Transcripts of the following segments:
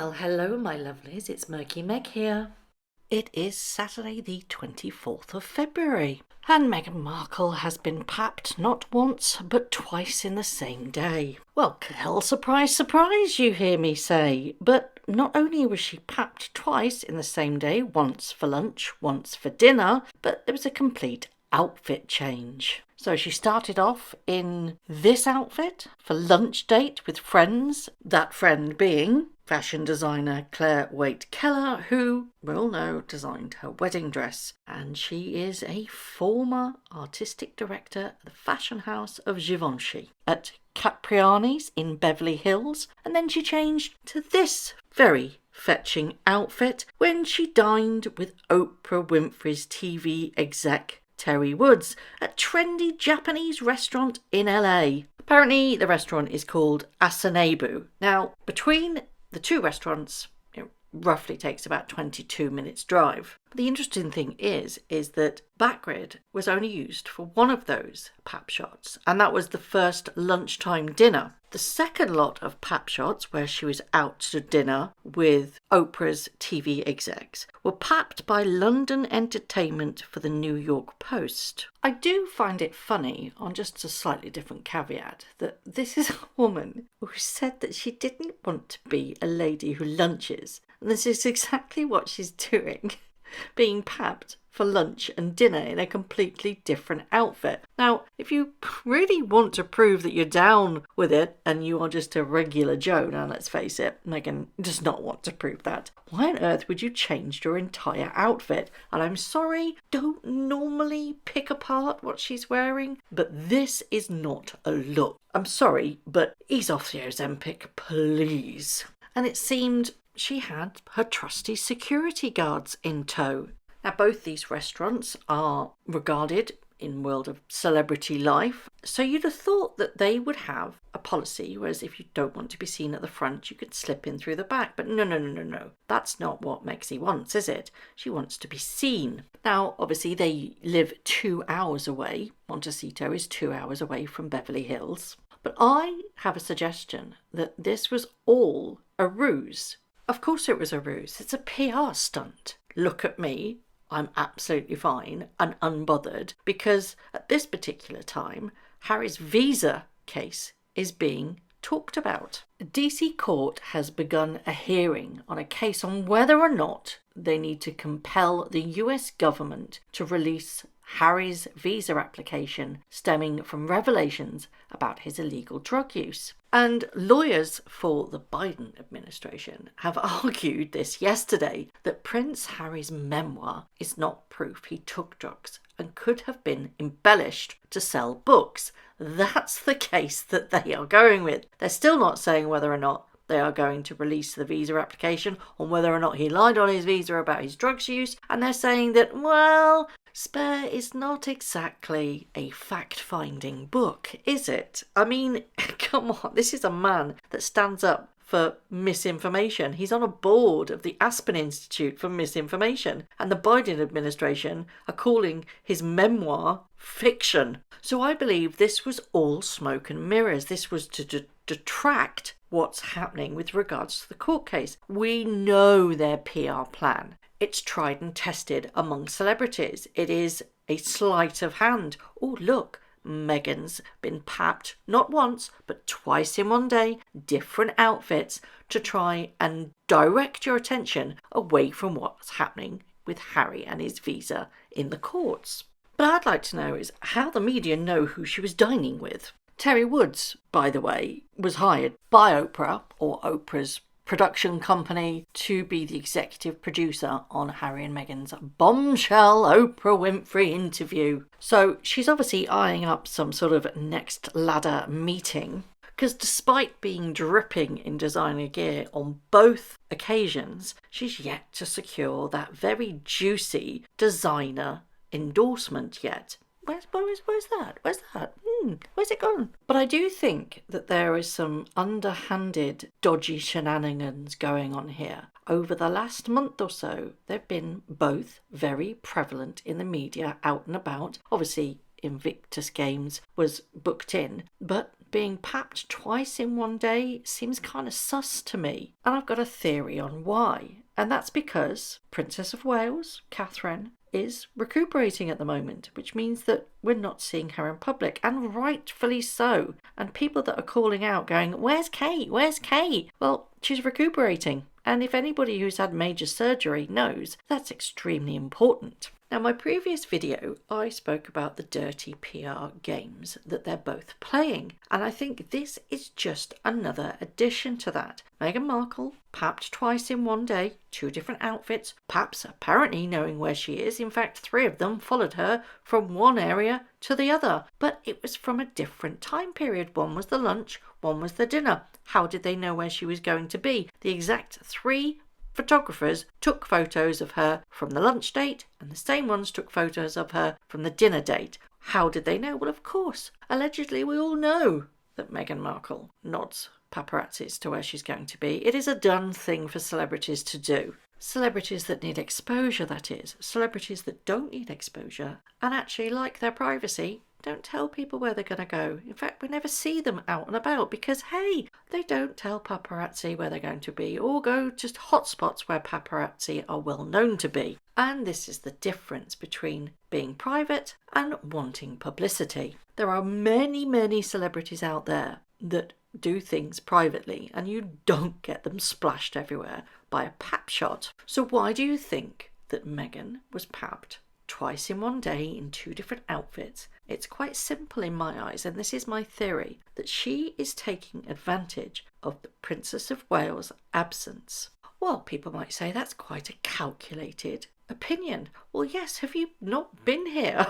Well, hello, my lovelies. It's Murky Meg here. It is Saturday, the 24th of February, and Meghan Markle has been papped not once, but twice in the same day. Well, hell, surprise, surprise, you hear me say. But not only was she papped twice in the same day, once for lunch, once for dinner, but there was a complete outfit change. So she started off in this outfit for lunch date with friends, that friend being fashion designer Claire Waite-Keller, who we all know designed her wedding dress. And she is a former artistic director at the fashion house of Givenchy at Capriani's in Beverly Hills. And then she changed to this very fetching outfit when she dined with Oprah Winfrey's TV exec Terry Woods, a trendy Japanese restaurant in LA. Apparently the restaurant is called Asanebu. Now, between the two restaurants, it roughly takes about 22 minutes drive. But the interesting thing is that backgrid was only used for one of those pap shots, and that was the first lunchtime dinner. The second lot of pap shots, where she was out to dinner with Oprah's TV execs, were papped by London Entertainment for the New York Post. I do find it funny, on just a slightly different caveat, that this is a woman who said that she didn't want to be a lady who lunches. And this is exactly what she's doing, being papped for lunch and dinner in a completely different outfit. Now, if you really want to prove that you're down with it and you are just a regular Joe, now let's face it, Meghan does not want to prove that. Why on earth would you change your entire outfit? And I'm sorry, don't normally pick apart what she's wearing, but this is not a look. I'm sorry, but ease off the Ozempic, please. And it seemed she had her trusty security guards in tow. Now, both these restaurants are regarded in world of celebrity life, so you'd have thought that they would have a policy, whereas if you don't want to be seen at the front, you could slip in through the back. But no. That's not what Megxie wants, is it? She wants to be seen. Now, obviously, they live 2 hours away. Montecito is 2 hours away from Beverly Hills. But I have a suggestion that this was all a ruse. Of course it was a ruse. It's a PR stunt. Look at me. I'm absolutely fine and unbothered because at this particular time, Harry's visa case is being talked about. A DC court has begun a hearing on a case on whether or not they need to compel the US government to release Harry's visa application stemming from revelations about his illegal drug use. And lawyers for the Biden administration have argued this yesterday, that Prince Harry's memoir is not proof he took drugs and could have been embellished to sell books. That's the case that they are going with. They're still not saying whether or not they are going to release the visa application or whether or not he lied on his visa about his drugs use. And they're saying that, well, Spare is not exactly a fact-finding book, is it? I mean, come on, this is a man that stands up for misinformation. He's on a board of the Aspen Institute for Misinformation, and the Biden administration are calling his memoir fiction. So I believe this was all smoke and mirrors. This was to detract what's happening with regards to the court case. We know their PR plan. It's tried and tested among celebrities. It is a sleight of hand. Oh, look, Meghan's been papped not once, but twice in one day, different outfits, to try and direct your attention away from what's happening with Harry and his visa in the courts. But I'd like to know is how the media know who she was dining with. Terry Woods, by the way, was hired by Oprah, or Oprah's production company, to be the executive producer on Harry and Meghan's bombshell Oprah Winfrey interview. So she's obviously eyeing up some sort of next ladder meeting, because despite being dripping in designer gear on both occasions, she's yet to secure that very juicy designer endorsement yet. Where's that? Where's it gone? But I do think that there is some underhanded, dodgy shenanigans going on here. Over the last month or so, they've been both very prevalent in the media, out and about. Obviously, Invictus Games was booked in, but being papped twice in one day seems kind of sus to me. And I've got a theory on why. And that's because Princess of Wales, Catherine, is recuperating at the moment, which means that we're not seeing her in public, and rightfully so. And people that are calling out going, "Where's Kate? Where's Kate?" Well, she's recuperating. And if anybody who's had major surgery knows, that's extremely important. Now, my previous video, I spoke about the dirty PR games that they're both playing. And I think this is just another addition to that. Meghan Markle, papped twice in one day, 2 different outfits, perhaps apparently knowing where she is. In fact, 3 of them followed her from one area to the other. But it was from a different time period. One was the lunch, one was the dinner. How did they know where she was going to be? The exact 3 photographers took photos of her from the lunch date, and the same ones took photos of her from the dinner date. How did they know? Well, of course, allegedly we all know that Meghan Markle nods paparazzis to where she's going to be. It is a done thing for celebrities to do. Celebrities that need exposure, that is. Celebrities that don't need exposure and actually like their privacy don't tell people where they're going to go. In fact, we never see them out and about because, hey, they don't tell paparazzi where they're going to be or go to hotspots where paparazzi are well known to be. And this is the difference between being private and wanting publicity. There are many, many celebrities out there that do things privately and you don't get them splashed everywhere by a pap shot. So why do you think that Meghan was papped twice in one day in 2 different outfits? It's quite simple in my eyes, and this is my theory, that she is taking advantage of the Princess of Wales' absence. Well, people might say that's quite a calculated opinion. Well, yes, have you not been here?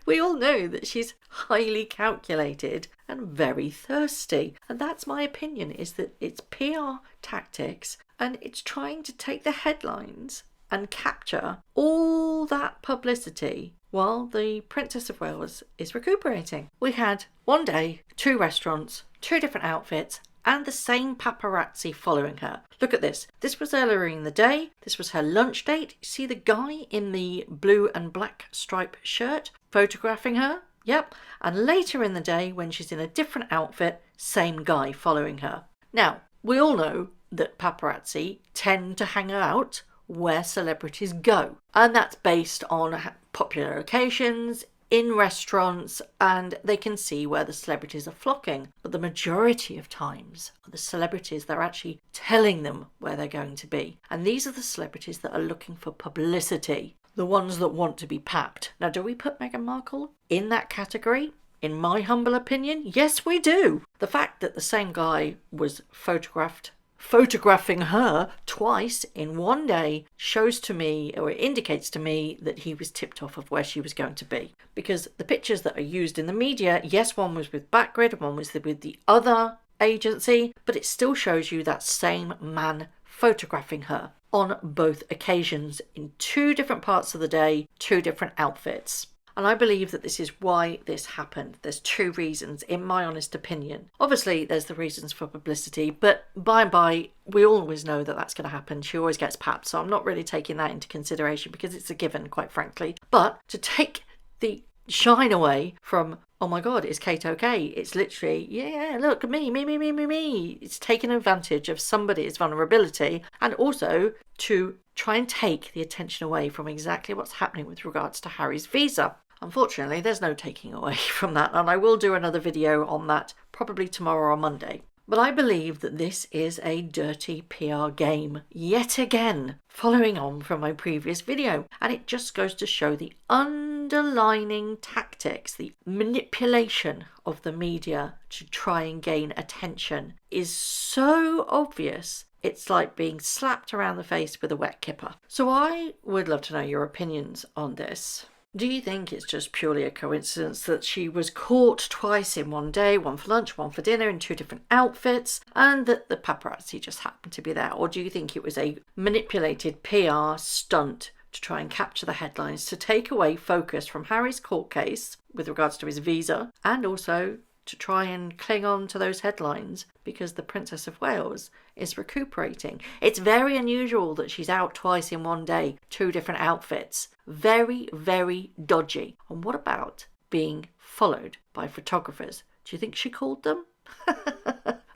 We all know that she's highly calculated and very thirsty. And that's my opinion, is that it's PR tactics and it's trying to take the headlines and capture all that publicity while the Princess of Wales is recuperating. We had one day, 2 restaurants, 2 different outfits, and the same paparazzi following her. Look at this. This was earlier in the day. This was her lunch date. You see the guy in the blue and black stripe shirt photographing her? Yep. And later in the day, when she's in a different outfit, same guy following her. Now, we all know that paparazzi tend to hang out where celebrities go, and that's based on popular occasions, in restaurants, and they can see where the celebrities are flocking. But the majority of times, the celebrities, they're actually telling them where they're going to be, and these are the celebrities that are looking for publicity, the ones that want to be papped. Now, do we put Meghan Markle in that category? In my humble opinion, yes, we do. The fact that the same guy was photographing her twice in one day shows to me, or indicates to me, that he was tipped off of where she was going to be. Because the pictures that are used in the media, yes, one was with Backgrid, one was with the other agency, but it still shows you that same man photographing her on both occasions in 2 different parts of the day, 2 different outfits. And I believe that this is why this happened. There's 2 reasons, in my honest opinion. Obviously, there's the reasons for publicity, but by and by, we always know that that's going to happen. She always gets papped, so I'm not really taking that into consideration because it's a given, quite frankly. But to take the shine away from, oh my God, is Kate okay? It's literally, yeah, look, me. It's taking advantage of somebody's vulnerability, and also to try and take the attention away from exactly what's happening with regards to Harry's visa. Unfortunately, there's no taking away from that, and I will do another video on that probably tomorrow or Monday. But I believe that this is a dirty PR game yet again, following on from my previous video. And it just goes to show the underlining tactics, the manipulation of the media to try and gain attention is so obvious. It's like being slapped around the face with a wet kipper. So I would love to know your opinions on this. Do you think it's just purely a coincidence that she was caught twice in one day, one for lunch, one for dinner, in 2 different outfits, and that the paparazzi just happened to be there? Or do you think it was a manipulated PR stunt to try and capture the headlines, to take away focus from Harry's court case with regards to his visa, and also to try and cling on to those headlines because the Princess of Wales is recuperating? It's very unusual that she's out twice in one day, 2 different outfits. Very, very dodgy. And what about being followed by photographers Do you think she called them?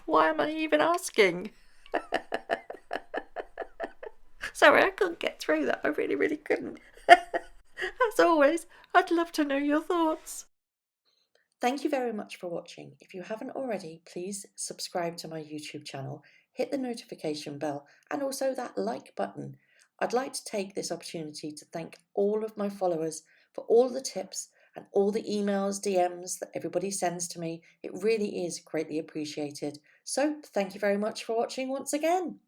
Why am I even asking? Sorry, I couldn't get through that. I really, really couldn't. As always, I'd love to know your thoughts. Thank you very much for watching. If you haven't already, please subscribe to my YouTube channel, hit the notification bell, and also that like button. I'd like to take this opportunity to thank all of my followers for all the tips and all the emails, DMs that everybody sends to me. It really is greatly appreciated. So thank you very much for watching once again.